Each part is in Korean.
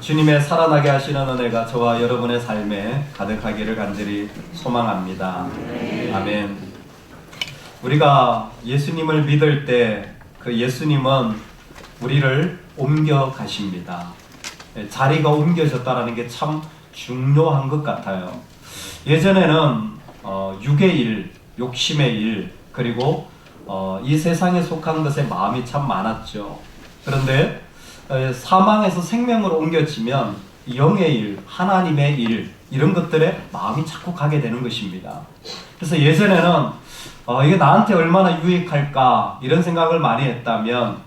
주님의 살아나게 하시는 은혜가 저와 여러분의 삶에 가득하기를 간절히 소망합니다. 아멘. 우리가 예수님을 믿을 때 그 예수님은 우리를 옮겨 가십니다. 자리가 옮겨졌다는 게 참 중요한 것 같아요. 예전에는 육의 일, 욕심의 일, 그리고 이 세상에 속한 것에 마음이 참 많았죠. 그런데 사망에서 생명으로 옮겨지면 영의 일, 하나님의 일, 이런 것들에 마음이 자꾸 가게 되는 것입니다. 그래서 예전에는 이게 나한테 얼마나 유익할까 이런 생각을 많이 했다면,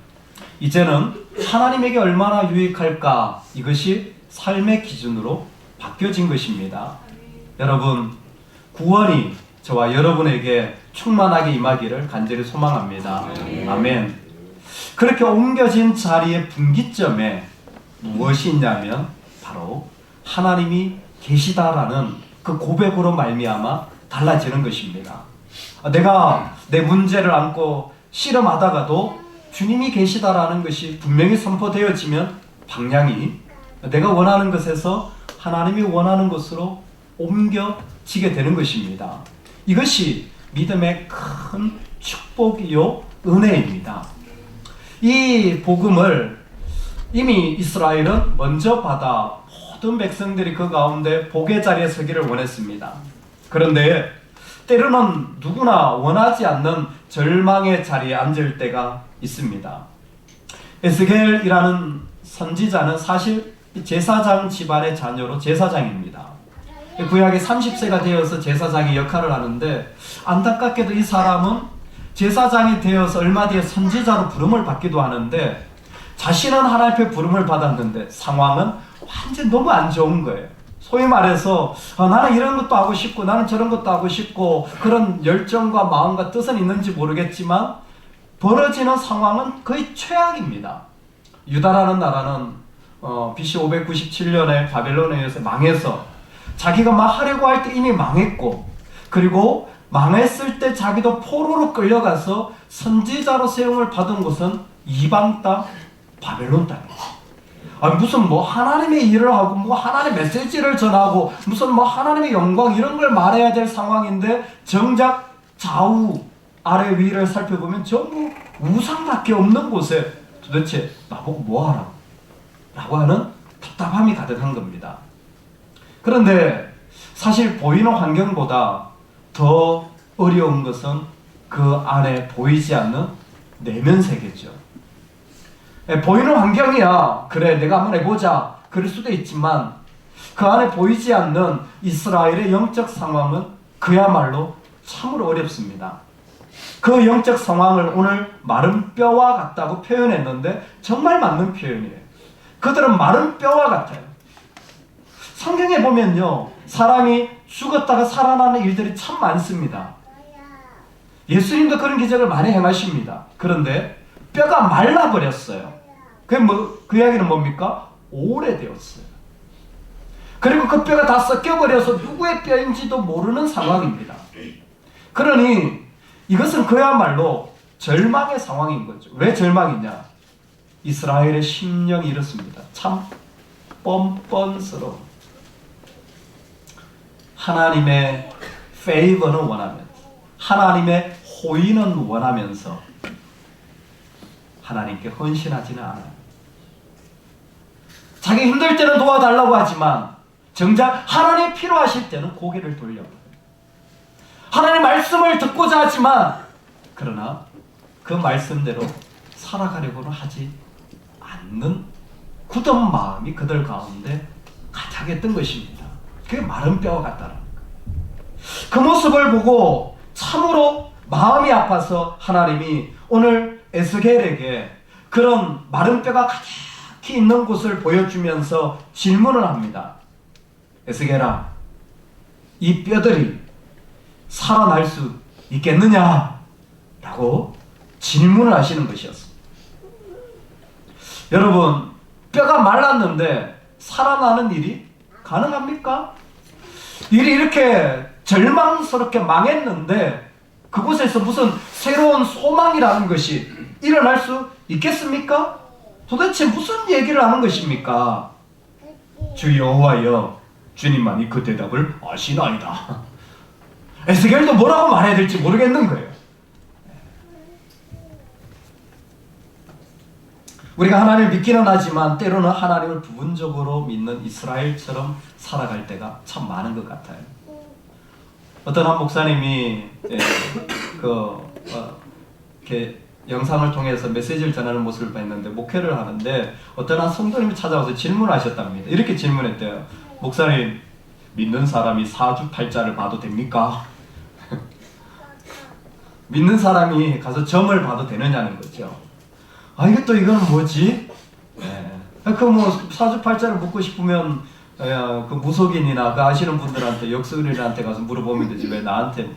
이제는 하나님에게 얼마나 유익할까, 이것이 삶의 기준으로 바뀌어진 것입니다. 여러분, 구원이 저와 여러분에게 충만하게 임하기를 간절히 소망합니다. 아멘. 그렇게 옮겨진 자리의 분기점에 무엇이 있냐면 바로 하나님이 계시다라는 그 고백으로 말미암아 달라지는 것입니다. 내가 내 문제를 안고 씨름하다가도 주님이 계시다라는 것이 분명히 선포되어지면 방향이 내가 원하는 것에서 하나님이 원하는 것으로 옮겨지게 되는 것입니다. 이것이 믿음의 큰 축복이요 은혜입니다. 이 복음을 이미 이스라엘은 먼저 받아 모든 백성들이 그 가운데 복의 자리에 서기를 원했습니다. 그런데 때로는 누구나 원하지 않는 절망의 자리에 앉을 때가 있습니다. 에스겔이라는 선지자는 사실 제사장 집안의 자녀로 제사장입니다. 구약에 30세가 되어서 제사장의 역할을 하는데, 안타깝게도 이 사람은 제사장이 되어서 얼마 뒤에 선지자로 부름을 받기도 하는데, 자신은 하나님 앞에 부름을 받았는데 상황은 완전 너무 안 좋은 거예요. 소위 말해서 나는 이런 것도 하고 싶고 나는 저런 것도 하고 싶고, 그런 열정과 마음과 뜻은 있는지 모르겠지만 벌어지는 상황은 거의 최악입니다. 유다라는 나라는 BC 597년에 바벨론에 의해서 망해서 자기가 막 하려고 할 때 이미 망했고, 그리고 망했을 때 자기도 포로로 끌려가서 선지자로 세움을 받은 곳은 이방 땅 바벨론 땅이에요. 무슨 뭐 하나님의 일을 하고 뭐 하나님의 메시지를 전하고 무슨 뭐 하나님의 영광 이런 걸 말해야 될 상황인데, 정작 좌우 아래 위를 살펴보면 전부 우상밖에 없는 곳에 도대체 나보고 뭐하라 라고 하는 답답함이 가득한 겁니다. 그런데 사실 보이는 환경보다 더 어려운 것은 그 안에 보이지 않는 내면 세계죠. 보이는 환경이야, 그래 내가 한번 해보자, 그럴 수도 있지만 그 안에 보이지 않는 이스라엘의 영적 상황은 그야말로 참으로 어렵습니다. 그 영적 상황을 오늘 마른 뼈와 같다고 표현했는데 정말 맞는 표현이에요. 그들은 마른 뼈와 같아요. 성경에 보면요, 사람이 죽었다가 살아나는 일들이 참 많습니다. 예수님도 그런 기적을 많이 행하십니다. 그런데 뼈가 말라버렸어요. 그 이야기는 뭡니까? 오래되었어요. 그리고 그 뼈가 다 섞여버려서 누구의 뼈인지도 모르는 상황입니다. 그러니 이것은 그야말로 절망의 상황인 거죠. 왜 절망이냐? 이스라엘의 심령이 이렇습니다. 참 뻔뻔스러워. 하나님의 페이버는 원하면서, 하나님의 호의는 원하면서 하나님께 헌신하지는 않아요. 자기 힘들 때는 도와달라고 하지만 정작 하나님이 필요하실 때는 고개를 돌려버려요. 하나님 말씀을 듣고자 하지만 그러나 그 말씀대로 살아가려고는 하지 않는 굳은 마음이 그들 가운데 가득했던 것입니다. 그게 마른 뼈와 같다는 거예요. 그 모습을 보고 참으로 마음이 아파서 하나님이 오늘 에스겔에게 그런 마른 뼈가 가득히 있는 곳을 보여주면서 질문을 합니다. 에스겔아, 이 뼈들이 살아날 수 있겠느냐? 라고 질문을 하시는 것이었습니다. 여러분, 뼈가 말랐는데 살아나는 일이 가능합니까? 일이 이렇게 절망스럽게 망했는데 그곳에서 무슨 새로운 소망이라는 것이 일어날 수 있겠습니까? 도대체 무슨 얘기를 하는 것입니까? 주 여호와여, 주님만이 그 대답을 아시나이다. 에스겔도 뭐라고 말해야 될지 모르겠는 거예요. 우리가 하나님을 믿기는 하지만 때로는 하나님을 부분적으로 믿는 이스라엘처럼 살아갈 때가 참 많은 것 같아요. 어떤 한 목사님이 이렇게 영상을 통해서 메시지를 전하는 모습을 봤는데, 목회를 하는데 어떤 한 성도님이 찾아와서 질문하셨답니다. 이렇게 질문했대요. 목사님, 믿는 사람이 사주팔자를 봐도 됩니까? 믿는 사람이 가서 점을 봐도 되느냐는 거죠. 아, 이게 또 이거는 뭐지? 그 뭐 사주팔자를 묻고 싶으면 그 무속인이나 그 아시는 분들한테, 역술인한테 가서 물어보면 되지 왜 나한테?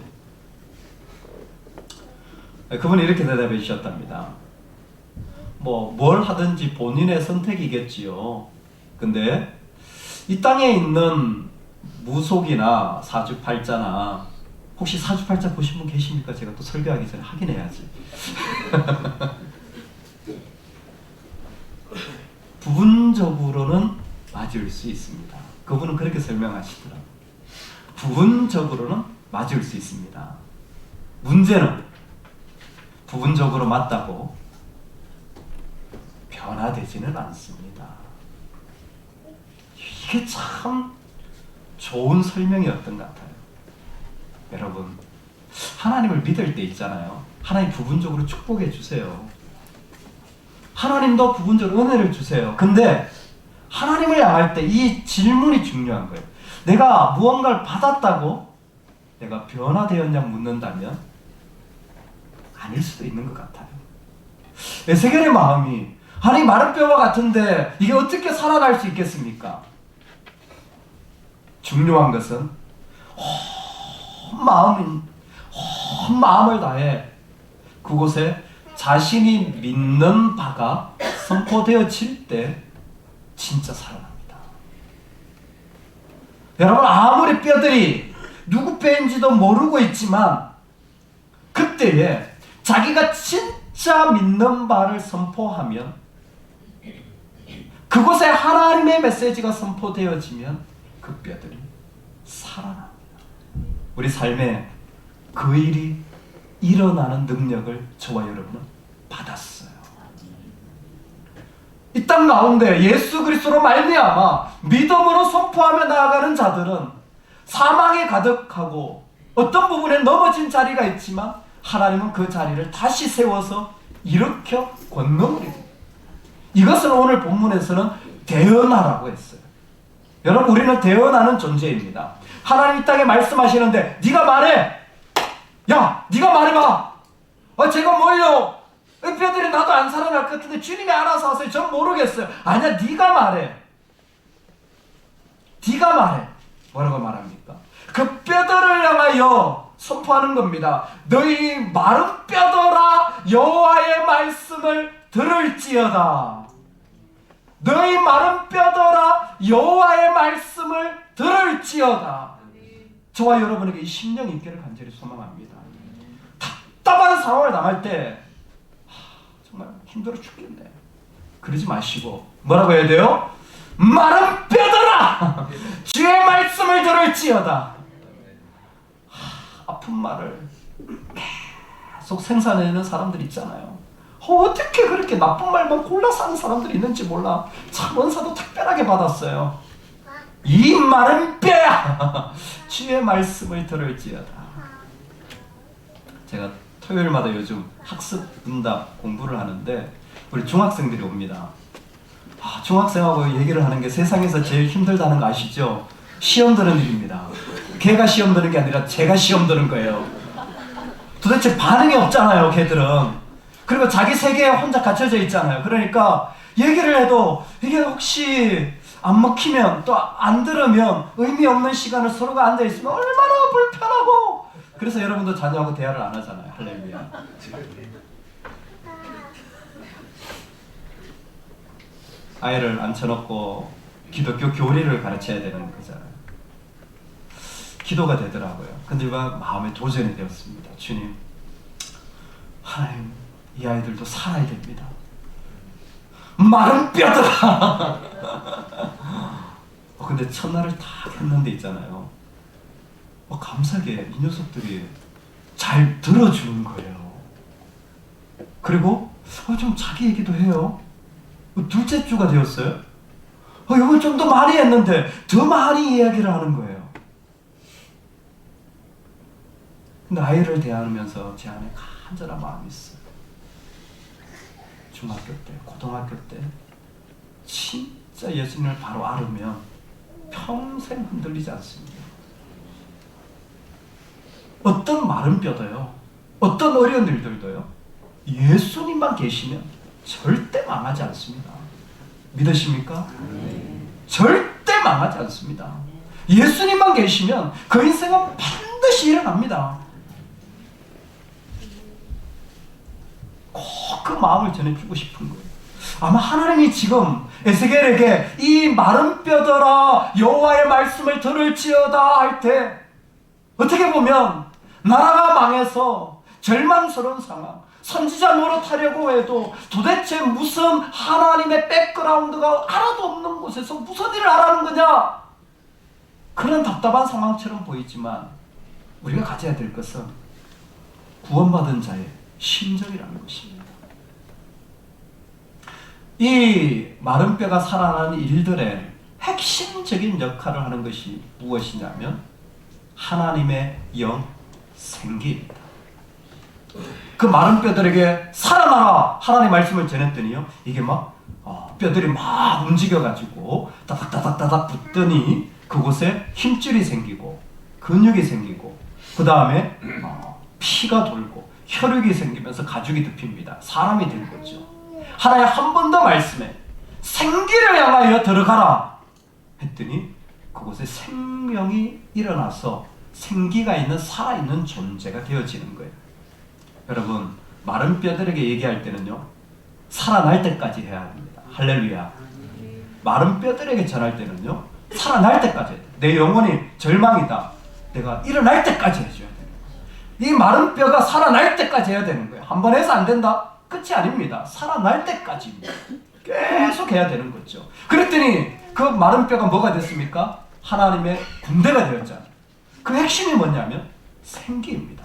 그분이 이렇게 대답해 주셨답니다. 뭘 하든지 본인의 선택이겠지요. 근데 이 땅에 있는 무속이나 사주팔자나, 혹시 사주팔자 보신 분 계십니까? 제가 또 설교하기 전에 확인해야지. 부분적으로는 맞을 수 있습니다. 그분은 그렇게 설명하시더라고요. 부분적으로는 맞을 수 있습니다. 문제는 부분적으로 맞다고 변화되지는 않습니다. 이게 참 좋은 설명이었던 것 같아요. 여러분, 하나님을 믿을 때 있잖아요. 하나님 부분적으로 축복해 주세요. 하나님도 부분적으로 은혜를 주세요. 근데 하나님을 향할 때 이 질문이 중요한 거예요. 내가 무언가를 받았다고 내가 변화되었냐 묻는다면 아닐 수도 있는 것 같아요. 에스겔의 마음이, 아니 마른 뼈와 같은데 이게 어떻게 살아날 수 있겠습니까? 중요한 것은 온 마음을 다해 그곳에 자신이 믿는 바가 선포되어질 때 진짜 살아납니다. 여러분, 아무리 뼈들이 누구 뼈인지도 모르고 있지만 그때에 자기가 진짜 믿는 바를 선포하면, 그곳에 하나님의 메시지가 선포되어지면 그 뼈들이 살아납니다. 우리 삶에 그 일이 일어나는 능력을 저와 여러분은 받았어요. 이 땅 가운데 예수 그리스도로 말미암아 믿음으로 선포하며 나아가는 자들은 사망에 가득하고 어떤 부분에 넘어진 자리가 있지만 하나님은 그 자리를 다시 세워서 일으켜 권능으로. 이것을 오늘 본문에서는 대언하라고 했어요. 여러분, 우리는 대언하는 존재입니다. 하나님 이 땅에 말씀하시는데 네가 말해. 야, 네가 말해봐. 제가 뭘요? 뼈들이 나도 안 살아날 것 같은데 주님이 알아서 하세요. 전 모르겠어요. 아니야, 네가 말해. 네가 말해. 뭐라고 말합니까? 그 뼈들을 향하여 선포하는 겁니다. 너희 마른 뼈들아, 여호와의 말씀을 들을지어다. 너희 마른 뼈들아, 여호와의 말씀을 들을지어다. 저와 여러분에게 이 심령 있기를 간절히 소망합니다. 답답한 상황을 당할 때 정말 힘들어 죽겠네. 그러지 마시고 뭐라고 해야 돼요? 마른 뼈들아, 주의 말씀을 들을지어다. 아픈 말을 계속 생산해내는 사람들 있잖아요. 어떻게 그렇게 나쁜 말만 골라서 하는 사람들이 있는지 몰라. 참 은사도 특별하게 받았어요. 이 마른 뼈야, 주의 말씀을 들을지어다. 제가 토요일마다 요즘 학습 응답 공부를 하는데 우리 중학생들이 옵니다. 중학생하고 얘기를 하는 게 세상에서 제일 힘들다는 거 아시죠? 시험 드는 일입니다. 걔가 시험 드는 게 아니라 제가 시험 드는 거예요. 도대체 반응이 없잖아요, 걔들은. 그리고 자기 세계에 혼자 갇혀져 있잖아요. 그러니까 얘기를 해도 이게 혹시 안 먹히면, 또 안 들으면 의미 없는 시간을 서로가 앉아있으면 얼마나 불편하고. 그래서 여러분도 자녀하고 대화를 안 하잖아요. 할렐루야. 아이를 앉혀놓고 기독교 교리를 가르쳐야 되는 거잖아요. 기도가 되더라고요. 근데 마음에 도전이 되었습니다. 주님, 하나님, 이 아이들도 살아야 됩니다. 마른 뼈들아. 근데 첫날을 다 했는데 있잖아요. 감사하게 이 녀석들이 잘 들어주는 거예요. 그리고 좀 자기 얘기도 해요. 둘째 주가 되었어요. 이건 좀 더 많이 했는데 더 많이 이야기를 하는 거예요. 근데 아이를 대하면서 제 안에 간절한 마음이 있어요. 중학교 때, 고등학교 때 진짜 예수님을 바로 알으면 평생 흔들리지 않습니다. 어떤 마른 뼈도요, 어떤 어려운 일들도요, 예수님만 계시면 절대 망하지 않습니다. 믿으십니까? 절대 망하지 않습니다. 예수님만 계시면 그 인생은 반드시 일어납니다. 꼭 그 마음을 전해주고 싶은 거예요. 아마 하나님이 지금 에스겔에게 이 마른 뼈들아 여호와의 말씀을 들을지어다 할 때, 어떻게 보면 나라가 망해서 절망스러운 상황, 선지자 노릇하려고 해도 도대체 무슨 하나님의 백그라운드가 하나도 없는 곳에서 무슨 일을 하라는 거냐, 그런 답답한 상황처럼 보이지만 우리가 가져야 될 것은 구원받은 자의 심정이라는 것입니다. 이 마른 뼈가 살아나는 일들의 핵심적인 역할을 하는 것이 무엇이냐면 하나님의 영 생기입니다. 그 마른 뼈들에게 살아나라 하나님의 말씀을 전했더니요, 이게 막 뼈들이 막 움직여가지고 따닥따닥따닥 붙더니 그곳에 힘줄이 생기고 근육이 생기고 그 다음에 피가 돌고 혈육이 생기면서 가죽이 덮입니다. 사람이 된 거죠. 하나님 한 번 더 말씀에 생기를 향하여 들어가라 했더니 그곳에 생명이 일어나서 생기가 있는 살아있는 존재가 되어지는 거예요. 여러분, 마른 뼈들에게 얘기할 때는요, 살아날 때까지 해야 합니다. 할렐루야. 마른 뼈들에게 전할 때는요, 살아날 때까지 해야 돼요. 내 영혼이 절망이다, 내가 일어날 때까지 해줘야 돼요. 이 마른 뼈가 살아날 때까지 해야 되는 거예요. 한 번 해서 안 된다? 끝이 아닙니다. 살아날 때까지입니다. 계속 해야 되는 거죠. 그랬더니 그 마른 뼈가 뭐가 됐습니까? 하나님의 군대가 되었잖아요. 그 핵심이 뭐냐면 생기입니다.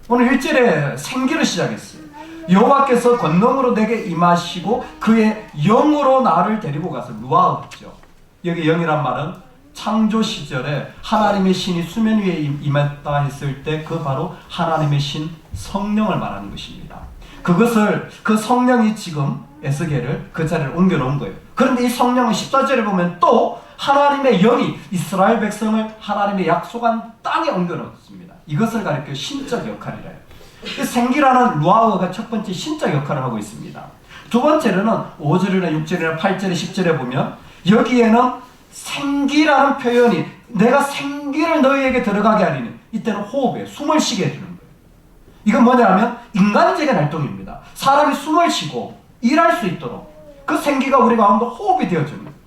오늘 1절에 생기를 시작했어요. 여호와께서 권능으로 내게 임하시고 그의 영으로 나를 데리고 가서 루아흐죠. 여기 영이란 말은 창조 시절에 하나님의 신이 수면 위에 임했다 했을 때 그 바로 하나님의 신 성령을 말하는 것입니다. 그것을, 그 성령이 지금 에스겔을 그 자리를 옮겨 놓은 거예요. 그런데 이 성령은 14절에 보면 또 하나님의 영이 이스라엘 백성을 하나님의 약속한 땅에 옮겨 놓습니다. 이것을 가리켜 신적 역할이래요. 생기라는 루아흐가 첫 번째 신적 역할을 하고 있습니다. 두 번째로는 5절이나 6절이나 8절에 10절에 보면 여기에는 생기라는 표현이, 내가 생기를 너희에게 들어가게 하리니, 이때는 호흡에 숨을 쉬게 해주는 거예요. 이건 뭐냐면 인간적인 활동입니다. 사람이 숨을 쉬고 일할 수 있도록 그 생기가 우리 가운데 호흡이 되어주는 거예요.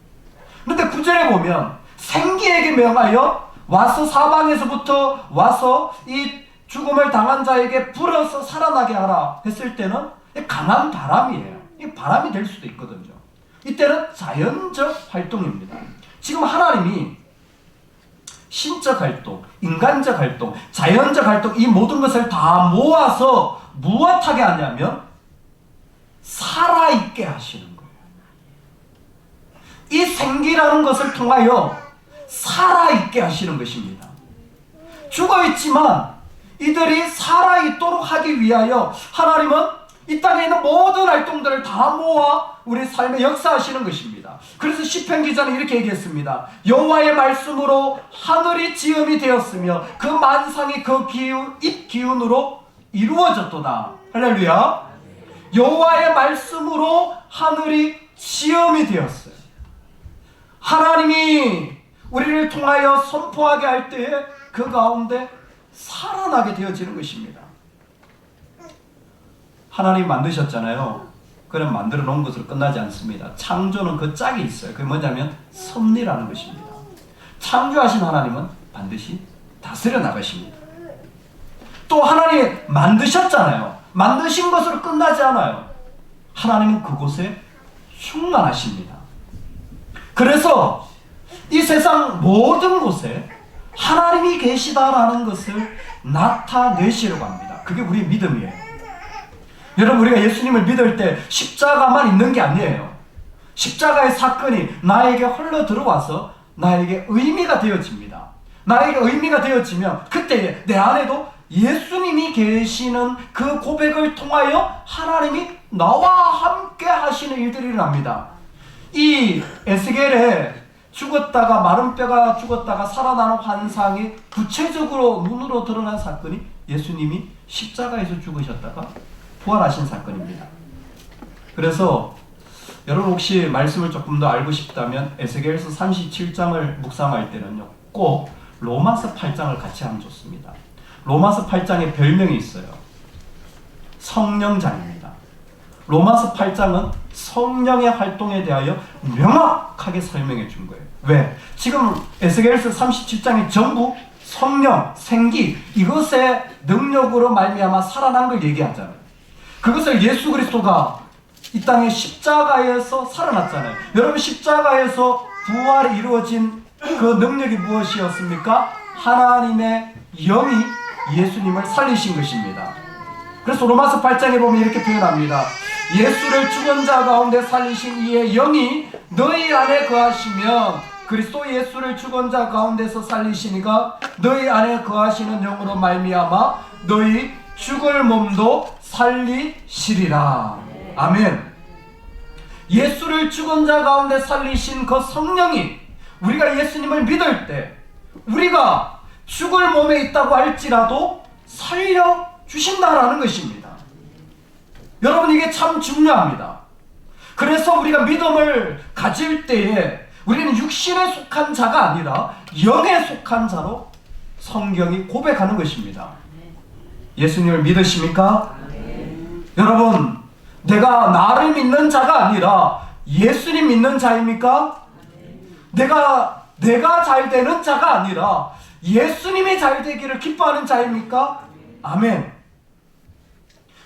그런데 9절에 보면 생기에게 명하여 와서 사방에서부터 와서 이 죽음을 당한 자에게 불어서 살아나게 하라 했을 때는 강한 바람이에요. 이 바람이 될 수도 있거든요. 이때는 자연적 활동입니다. 지금 하나님이 신적 활동, 인간적 활동, 자연적 활동, 이 모든 것을 다 모아서 무엇하게 하냐면 살아있게 하시는 거예요. 이 생기라는 것을 통하여 살아있게 하시는 것입니다. 죽어있지만 이들이 살아있도록 하기 위하여 하나님은 이 땅에 있는 모든 활동들을 다 모아 우리 삶에 역사하시는 것입니다. 그래서 시편 기자는 이렇게 얘기했습니다. 여호와의 말씀으로 하늘이 지음이 되었으며 그 만상이 그 입 기운으로 이루어졌도다. 할렐루야. 여호와의 말씀으로 하늘이 지음이 되었어요. 하나님이 우리를 통하여 선포하게 할 때에 그 가운데 살아나게 되어지는 것입니다. 하나님 만드셨잖아요. 그럼 만들어 놓은 것으로 끝나지 않습니다. 창조는 그 짝이 있어요. 그게 뭐냐면 섭리라는 것입니다. 창조하신 하나님은 반드시 다스려 나가십니다. 또 하나님 만드셨잖아요. 만드신 것으로 끝나지 않아요. 하나님은 그곳에 충만하십니다. 그래서 이 세상 모든 곳에 하나님이 계시다라는 것을 나타내시려고 합니다. 그게 우리의 믿음이에요. 여러분, 우리가 예수님을 믿을 때 십자가만 있는 게 아니에요. 십자가의 사건이 나에게 흘러 들어와서 나에게 의미가 되어집니다. 나에게 의미가 되어지면 그때 내 안에도 예수님이 계시는 그 고백을 통하여 하나님이 나와 함께 하시는 일들이 일어납니다. 이 에스겔의 죽었다가 마른 뼈가 죽었다가 살아나는 환상이 구체적으로 눈으로 드러난 사건이 예수님이 십자가에서 죽으셨다가 부활하신 사건입니다. 그래서 여러분 혹시 말씀을 조금 더 알고 싶다면 에스겔서 37장을 묵상할 때는요, 꼭 로마서 8장을 같이 하면 좋습니다. 로마서 8장에 별명이 있어요. 성령장입니다. 로마서 8장은 성령의 활동에 대하여 명확하게 설명해 준 거예요. 왜? 지금 에스겔서 37장이 전부 성령, 생기, 이것의 능력으로 말미암아 살아난 걸 얘기하잖아요. 그것을 예수 그리스도가 이 땅의 십자가에서 살아났잖아요. 여러분, 십자가에서 부활이 이루어진 그 능력이 무엇이었습니까? 하나님의 영이 예수님을 살리신 것입니다. 그래서 로마서 8장에 보면 이렇게 표현합니다. 예수를 죽은 자 가운데 살리신 이의 영이 너희 안에 거하시면 그리스도 예수를 죽은 자 가운데서 살리시니가 너희 안에 거하시는 영으로 말미암아 너희 죽을 몸도 살리시리라. 아멘. 예수를 죽은 자 가운데 살리신 그 성령이 우리가 예수님을 믿을 때 우리가 죽을 몸에 있다고 할지라도 살려주신다라는 것입니다. 여러분, 이게 참 중요합니다. 그래서 우리가 믿음을 가질 때에 우리는 육신에 속한 자가 아니라 영에 속한 자로 성경이 고백하는 것입니다. 예수님을 믿으십니까? 여러분, 내가 나를 믿는 자가 아니라 예수님 믿는 자입니까? 내가 잘 되는 자가 아니라 예수님이 잘 되기를 기뻐하는 자입니까? 아멘.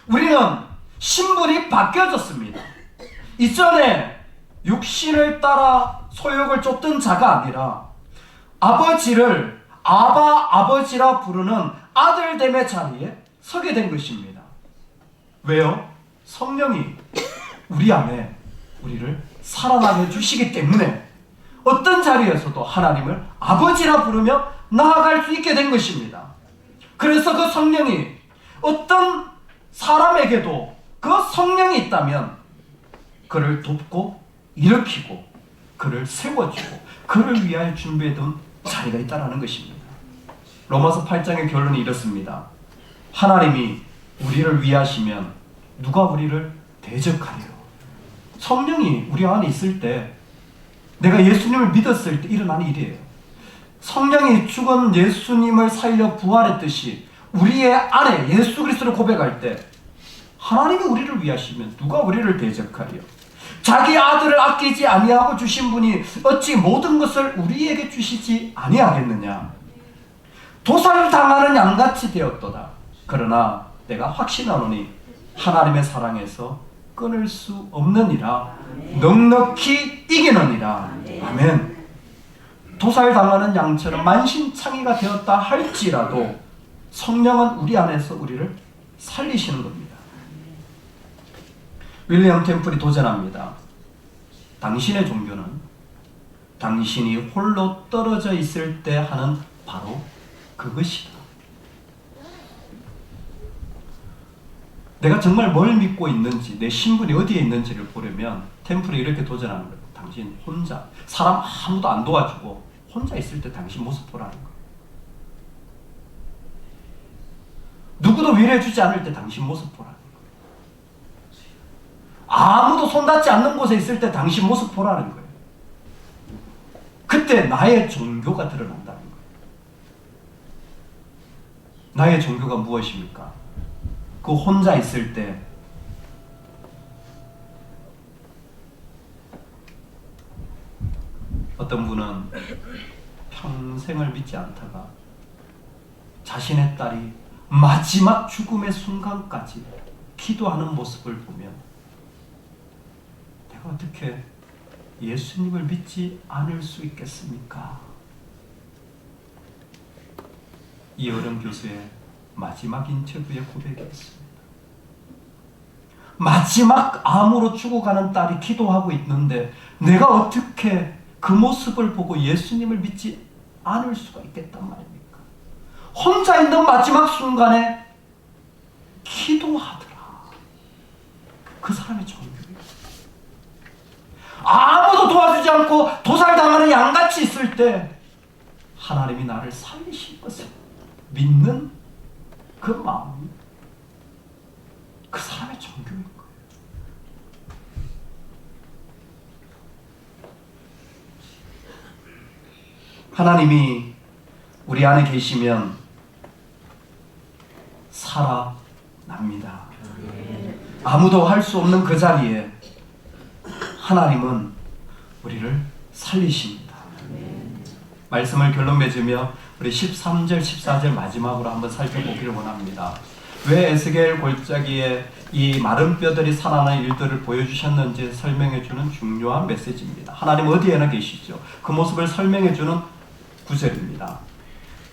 우리는 신분이 바뀌어졌습니다. 이전에 육신을 따라 소욕을 쫓던 자가 아니라 아버지를 아버지라 부르는 아들됨의 자리에 서게 된 것입니다. 왜요? 성령이 우리 안에 우리를 살아나게 해주시기 때문에 어떤 자리에서도 하나님을 아버지라 부르며 나아갈 수 있게 된 것입니다. 그래서 그 성령이 어떤 사람에게도 그 성령이 있다면 그를 돕고 일으키고 그를 세워주고 그를 위하여 준비해둔 자리가 있다는 것입니다. 로마서 8장의 결론이 이렇습니다. 하나님이 우리를 위하시면 누가 우리를 대적하리요? 성령이 우리 안에 있을 때, 내가 예수님을 믿었을 때 일어나는 일이에요. 성령이 죽은 예수님을 살려 부활했듯이 우리의 안에 예수 그리스도를 고백할 때 하나님이 우리를 위하시면 누가 우리를 대적하리요? 자기 아들을 아끼지 아니하고 주신 분이 어찌 모든 것을 우리에게 주시지 아니하겠느냐? 도살을 당하는 양같이 되었도다. 그러나 내가 확신하노니 하나님의 사랑에서 끊을 수 없느니라. 넉넉히 이기느니라. 아멘. 도살당하는 양처럼 만신창이가 되었다 할지라도 성령은 우리 안에서 우리를 살리시는 겁니다. 윌리엄 템플이 도전합니다. 당신의 종교는 당신이 홀로 떨어져 있을 때 하는 바로 그것이다. 내가 정말 뭘 믿고 있는지, 내 신분이 어디에 있는지를 보려면 템플이 이렇게 도전하는 거예요. 당신 혼자, 사람 아무도 안 도와주고 혼자 있을 때 당신 모습 보라는 거예요. 누구도 위로해주지 않을 때 당신 모습 보라는 거예요. 아무도 손닿지 않는 곳에 있을 때 당신 모습 보라는 거예요. 그때 나의 종교가 드러난다는 거예요. 나의 종교가 무엇입니까? 그 혼자 있을 때 어떤 분은 평생을 믿지 않다가 자신의 딸이 마지막 죽음의 순간까지 기도하는 모습을 보면 내가 어떻게 예수님을 믿지 않을 수 있겠습니까? 이어른 교수의 마지막 인터뷰의 고백이었습니다. 마지막 암으로 죽어가는 딸이 기도하고 있는데 내가 어떻게 그 모습을 보고 예수님을 믿지 않을 수가 있겠단 말입니까? 혼자 있는 마지막 순간에 기도하더라. 그 사람의 종교예요. 아무도 도와주지 않고 도살당하는 양같이 있을 때 하나님이 나를 살리실 것을 믿는 그 마음이 그 사람의 종교인 거예요. 하나님이 우리 안에 계시면 살아납니다. 아무도 할 수 없는 그 자리에 하나님은 우리를 살리십니다. 말씀을 결론 맺으며 우리 13절, 14절 마지막으로 한번 살펴보기를 원합니다. 왜 에스겔 골짜기에 이 마른 뼈들이 살아나는 일들을 보여주셨는지 설명해주는 중요한 메시지입니다. 하나님 어디에나 계시죠. 그 모습을 설명해주는 구절입니다.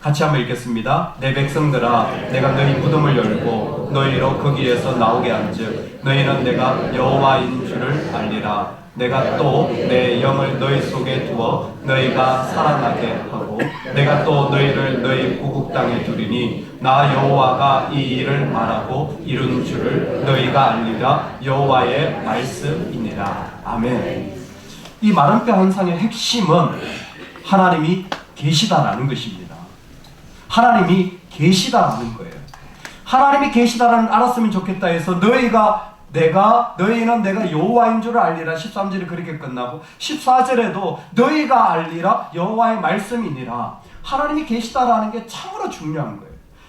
같이 한번 읽겠습니다. 내 백성들아, 내가 너희 무덤을 열고 너희로 거기에서 나오게 한즉 너희는 내가 여호와인 줄을 알리라. 내가 또 내 영을 너희 속에 두어 너희가 살아나게 하고 내가 또 너희를 너희 고국 땅에 두리니 나 여호와가 이 일을 말하고 이룬 줄을 너희가 알리라. 여호와의 말씀이니라. 아멘. 이 마른 뼈 현상의 핵심은 하나님이 계시다라는 것입니다. 하나님이 계시다라는 거예요. 하나님이 계시다라는 알았으면 좋겠다 해서 너희는 내가 여호와인 줄을 알리라. 13절이 그렇게 끝나고 14절에도 너희가 알리라 여호와의 말씀이니라. 하나님이 계시다라는 게 참으로 중요한 거예요.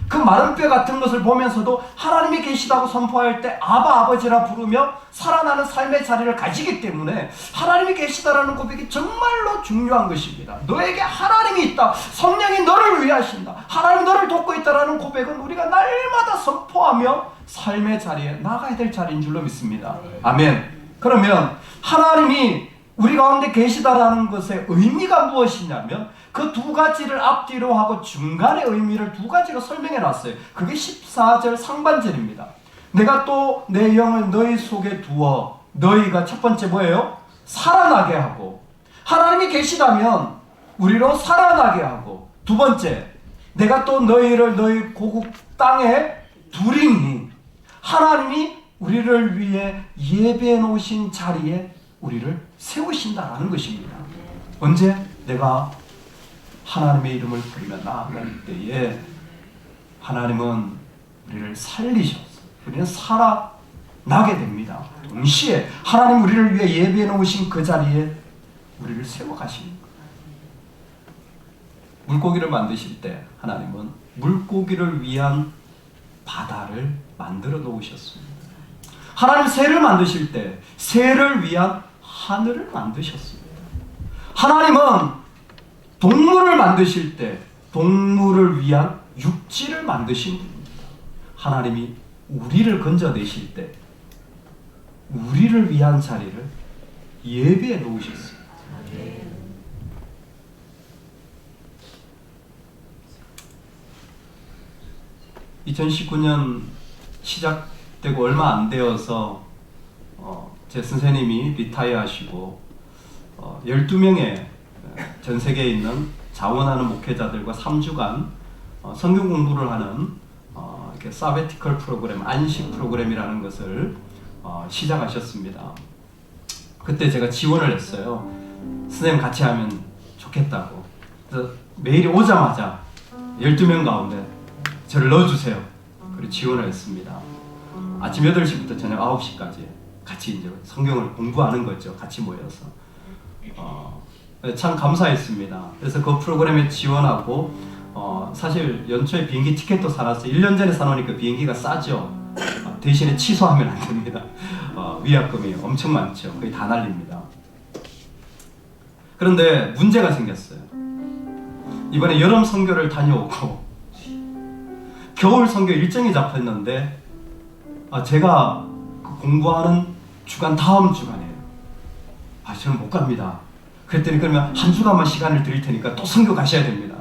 그 마른 뼈 같은 것을 보면서도 하나님이 계시다고 선포할 때 아바 아버지라 부르며 살아나는 삶의 자리를 가지기 때문에 하나님이 계시다라는 고백이 정말로 중요한 것입니다. 너에게 하나님이 있다. 성령이 너를 위하신다. 하나님이 너를 돕고 있다라는 고백은 우리가 날마다 선포하며 삶의 자리에 나가야 될 자리인 줄로 믿습니다. 아멘. 그러면 하나님이 우리 가운데 계시다라는 것의 의미가 무엇이냐면 그 두 가지를 앞뒤로 하고 중간의 의미를 두 가지로 설명해 놨어요. 그게 14절 상반절입니다. 내가 또 내 영을 너희 속에 두어 너희가 첫 번째 뭐예요? 살아나게 하고, 하나님이 계시다면 우리로 살아나게 하고, 두 번째 내가 또 너희를 너희 고국 땅에 두리니 하나님이 우리를 위해 예배해 놓으신 자리에 우리를 세우신다라는 것입니다. 언제? 내가 하나님의 이름을 부르며 나아갈 때에 하나님은 우리를 살리셔서 우리는 살아나게 됩니다. 동시에 하나님 우리를 위해 예배해 놓으신 그 자리에 우리를 세워 가시는 거예요. 물고기를 만드실 때 하나님은 물고기를 위한 바다를 만들어 놓으셨습니다. 하나님 새를 만드실 때 새를 위한 하늘을 만드셨습니다. 하나님은 동물을 만드실 때 동물을 위한 육지를 만드신 분입니다. 하나님이 우리를 건져내실 때 우리를 위한 자리를 예배해 놓으셨습니다. 2019년 시작되고 얼마 안 되어서 제 선생님이 리타이어 하시고 12명의 전 세계에 있는 자원하는 목회자들과 3주간 성경 공부를 하는 이렇게 사베티컬 프로그램, 안식 프로그램이라는 것을 시작하셨습니다. 그때 제가 지원을 했어요. 선생님 같이 하면 좋겠다고. 그래서 메일이 오자마자 12명 가운데 저를 넣어주세요. 그리고 지원을 했습니다. 아침 8시부터 저녁 9시까지 같이 이제 성경을 공부하는 거죠. 같이 모여서. 참 감사했습니다. 그래서 그 프로그램에 지원하고 사실 연초에 비행기 티켓도 사놨어요. 1년 전에 사놓으니까 비행기가 싸죠. 대신에 취소하면 안 됩니다. 위약금이 엄청 많죠. 거의 다 날립니다. 그런데 문제가 생겼어요. 이번에 여름 선교를 다녀오고 겨울 선교 일정이 잡혔는데 제가 그 공부하는 주간 다음 주간이에요. 저는 못 갑니다. 그랬더니 그러면 한 주간만 시간을 드릴 테니까 또 선교 가셔야 됩니다.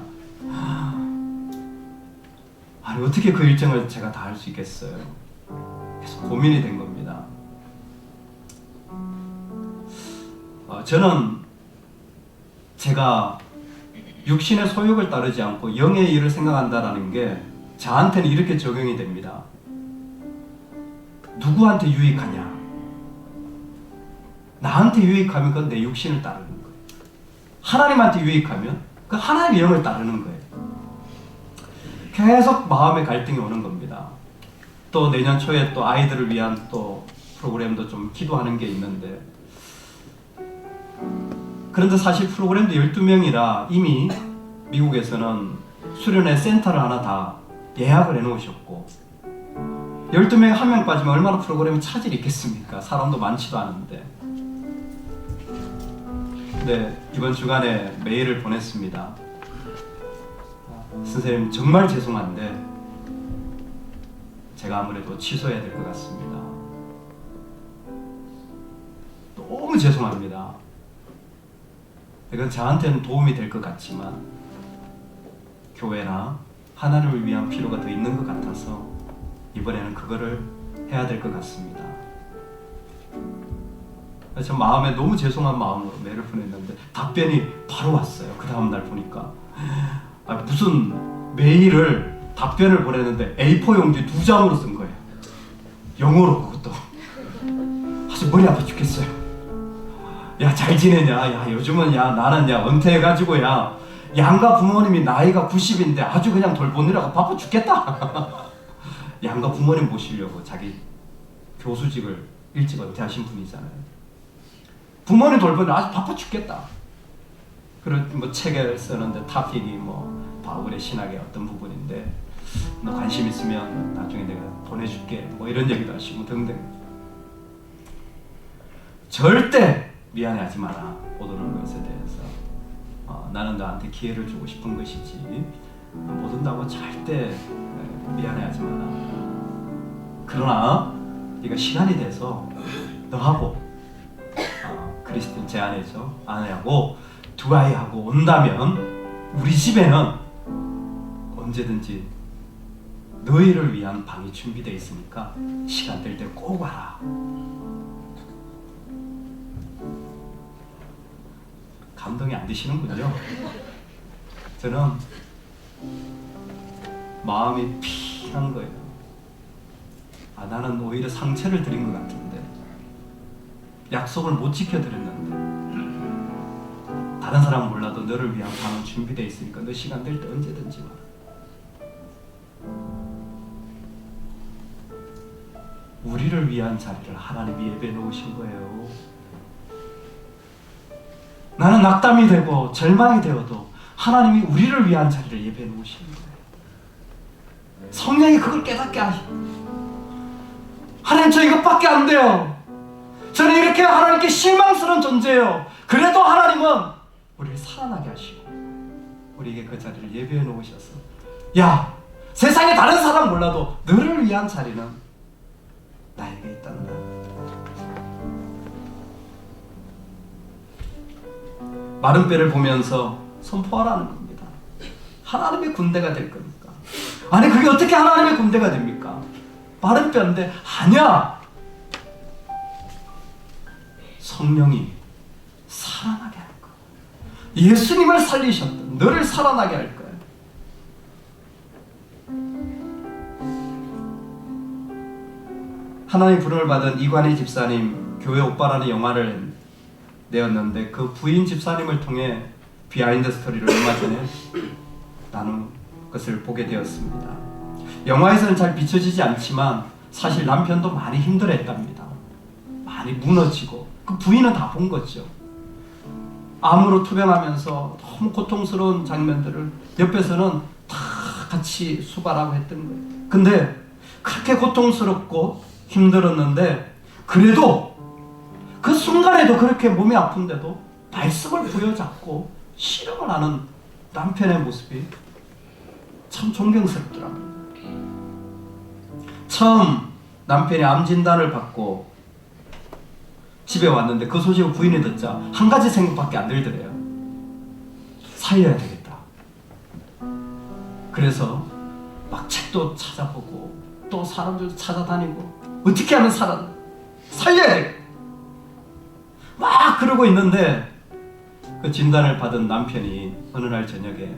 아니 어떻게 그 일정을 제가 다 할 수 있겠어요. 그래서 고민이 된 겁니다. 저는 제가 육신의 소욕을 따르지 않고 영의 일을 생각한다는 게 저한테는 이렇게 적용이 됩니다. 누구한테 유익하냐? 나한테 유익하면 그건 내 육신을 따르는 거예요. 하나님한테 유익하면 그 하나님의 영을 따르는 거예요. 계속 마음의 갈등이 오는 겁니다. 또 내년 초에 또 아이들을 위한 또 프로그램도 좀 기도하는 게 있는데, 그런데 사실 프로그램도 12명이라 이미 미국에서는 수련회 센터를 하나 다 예약을 해놓으셨고, 12명에 한 명 빠지면 얼마나 프로그램이 차질이 있겠습니까? 사람도 많지도 않은데. 근데 이번 주간에 메일을 보냈습니다. 선생님 정말 죄송한데 제가 아무래도 취소해야 될 것 같습니다. 너무 죄송합니다. 이건 저한테는 도움이 될 것 같지만 교회나 하나님을 위한 필요가 더 있는 것 같아서 이번에는 그거를 해야 될 것 같습니다. 저 마음에 너무 죄송한 마음으로 메일을 보냈는데 답변이 바로 왔어요. 그 다음날 보니까 무슨 메일을 답변을 보냈는데 A4 용지 2장으로 쓴 거예요. 영어로. 그것도 아주 머리 아파 죽겠어요. 야 잘 지내냐? 야 요즘은 나는 은퇴해가지고 양가 부모님이 나이가 90인데 아주 그냥 돌보느라고 바빠 죽겠다. 양가 부모님 모시려고 자기 교수직을 일찍 은퇴하신 분이잖아요. 부모님 돌보느라 아주 바빠 죽겠다. 그리고 책을 쓰는데 타픽이 바울의 신학의 어떤 부분인데 너 관심 있으면 나중에 내가 보내줄게 이런 얘기도 하시고 등등. 절대 미안해하지 마라. 못 오는 것에 대해서 나는 너한테 기회를 주고 싶은 것이지 못 온다고 절대 미안해하지 마라. 그러나 네가 시간이 돼서 너하고 크리스틴 제 아내하고 두 아이하고 온다면 우리 집에는 언제든지 너희를 위한 방이 준비되어 있으니까 시간 될 때 꼭 와라. 감동이 안 되시는군요. 저는 마음이 피한 거예요. 나는 오히려 상처를 드린 것 같은데, 약속을 못 지켜드렸는데, 다른 사람은 몰라도 너를 위한 방은 준비되어 있으니까 너 시간 될 때 언제든지 와라. 우리를 위한 자리를 하나님이 예배해 놓으신 거예요. 나는 낙담이 되고 절망이 되어도 하나님이 우리를 위한 자리를 예배해 놓으신 거예요. 성령이 그걸 깨닫게 하시고, 하나님 저 이것밖에 안 돼요. 저는 이렇게 하나님께 실망스러운 존재예요. 그래도 하나님은 우리를 살아나게 하시고 우리에게 그 자리를 예배해 놓으셔서 세상에 다른 사람 몰라도 너를 위한 자리는 나에게 있단다. 마른 뼈를 보면서 선포하라는 겁니다. 하나님의 군대가 될 겁니까? 아니 그게 어떻게 하나님의 군대가 됩니까? 마른 뼈인데 아니야. 성령이 살아나게 할 거야. 예수님을 살리셨던 너를 살아나게 할 거야. 하나님 부름을 받은 이관희 집사님 교회 오빠라는 영화를 내었는데 그 부인 집사님을 통해 비하인드 스토리를 얼마 전에 나눈 것을 보게 되었습니다. 영화에서는 잘 비춰지지 않지만 사실 남편도 많이 힘들어했답니다. 많이 무너지고 그 부인은 다 본 거죠. 암으로 투병하면서 너무 고통스러운 장면들을 옆에서는 다 같이 수발하고 했던 거예요. 근데 그렇게 고통스럽고 힘들었는데 그래도 그 순간에도 그렇게 몸이 아픈데도 말씀을 부여잡고 실험을 하는 남편의 모습이 참 존경스럽더랍니다. 처음 남편이 암 진단을 받고 집에 왔는데 그 소식을 부인이 듣자 한 가지 생각밖에 안 들더래요. 살려야 되겠다. 그래서 막 책도 찾아보고 또 사람들도 찾아다니고 어떻게 하면 살려야 되겠다. 막 그러고 있는데 그 진단을 받은 남편이 어느 날 저녁에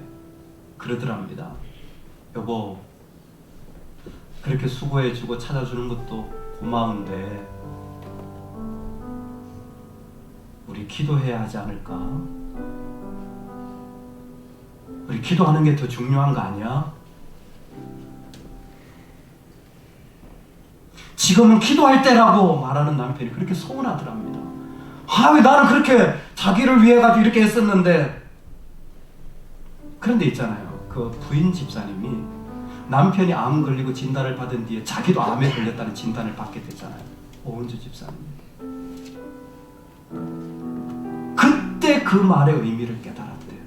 그러더랍니다. 여보, 그렇게 수고해주고 찾아주는 것도 고마운데 우리 기도해야 하지 않을까? 우리 기도하는 게 더 중요한 거 아니야? 지금은 기도할 때라고 말하는 남편이 그렇게 서운하더랍니다. 왜 나는 그렇게 자기를 위해 가지고 이렇게 했었는데. 그런데 있잖아요, 그 부인 집사님이 남편이 암 걸리고 진단을 받은 뒤에 자기도 암에 걸렸다는 진단을 받게 됐잖아요. 오은주 집사님. 그때 그 말의 의미를 깨달았대요.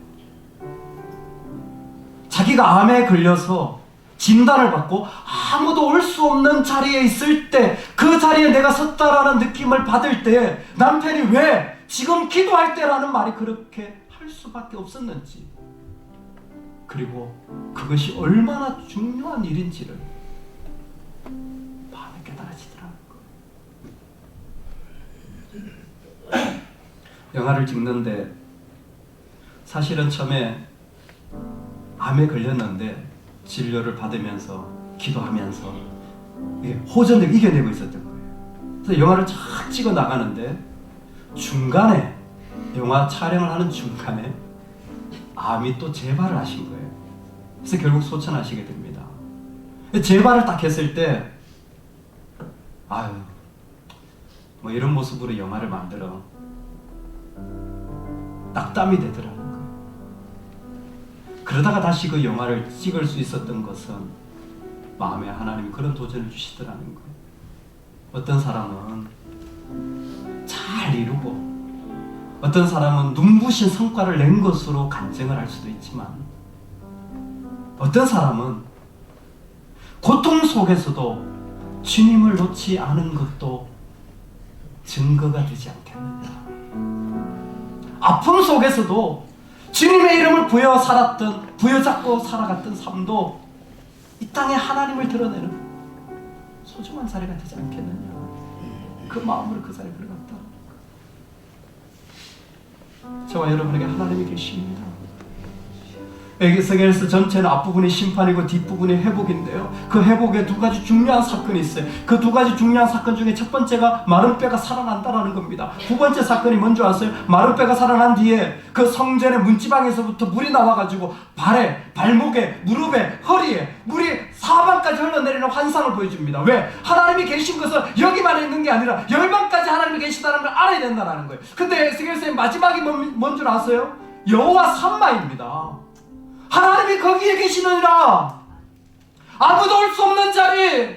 자기가 암에 걸려서 진단을 받고 아무도 올 수 없는 자리에 있을 때, 그 자리에 내가 섰다라는 느낌을 받을 때 남편이 왜 지금 기도할 때라는 말이 그렇게 할 수밖에 없었는지, 그리고 그것이 얼마나 중요한 일인지를 마음에 깨달아지더라는 거예요. 영화를 찍는데 사실은 처음에 암에 걸렸는데 진료를 받으면서 기도하면서 이게 호전되게 이겨내고 있었던 거예요. 그래서 영화를 쫙 찍어 나가는데 중간에, 영화 촬영을 하는 중간에 암이 또 재발을 하신 거예요. 그래서 결국 소천하시게 됩니다. 재발을 딱 했을 때 뭐 이런 모습으로 영화를 만들어 낙담이 되더라는 거예요. 그러다가 다시 그 영화를 찍을 수 있었던 것은 마음에 하나님이 그런 도전을 주시더라는 거예요. 어떤 사람은 잘 이루고 어떤 사람은 눈부신 성과를 낸 것으로 간증을 할 수도 있지만, 어떤 사람은 고통 속에서도 주님을 놓지 않은 것도 증거가 되지 않겠느냐. 아픔 속에서도 주님의 이름을 부여잡고 살아갔던 삶도 이 땅에 하나님을 드러내는 소중한 자리가 되지 않겠느냐. 그 마음으로 그 자리에 들어갔다. 저와 여러분에게 하나님이 계십니다. 에스겔서 전체는 앞부분이 심판이고 뒷부분이 회복인데요, 그 회복에 두 가지 중요한 사건이 있어요. 그 두 가지 중요한 사건 중에 첫 번째가 마른 뼈가 살아난다라는 겁니다. 두 번째 사건이 뭔지 아세요? 마른 뼈가 살아난 뒤에 그 성전의 문지방에서부터 물이 나와가지고 발에, 발목에, 무릎에, 허리에 물이 사방까지 흘러내리는 환상을 보여줍니다. 왜? 하나님이 계신 것은 여기만 있는 게 아니라 열방까지 하나님이 계시다는 걸 알아야 된다는 거예요. 근데 에스겔서의 마지막이 뭔 줄 아세요? 여호와 삼마입니다. 하나님이 거기에 계시느니라. 아무도 올 수 없는 자리,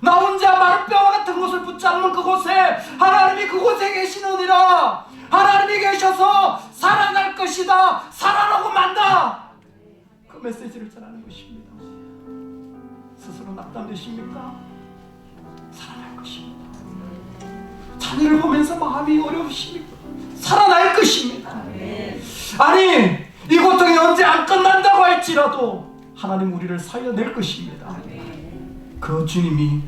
나 혼자 마른 뼈와 같은 곳을 붙잡는 그곳에 하나님이 그곳에 계시느니라. 하나님이 계셔서 살아날 것이다, 살아나고 만다. 그 메시지를 전하는 것입니다. 스스로 낙담되십니까? 살아날 것입니다. 자녀를 보면서 마음이 어려우십니까? 살아날 것입니다. 아니, 이 고통이 언제 안 끝난다고 할지라도 하나님 우리를 살려낼 것입니다. 그 주님이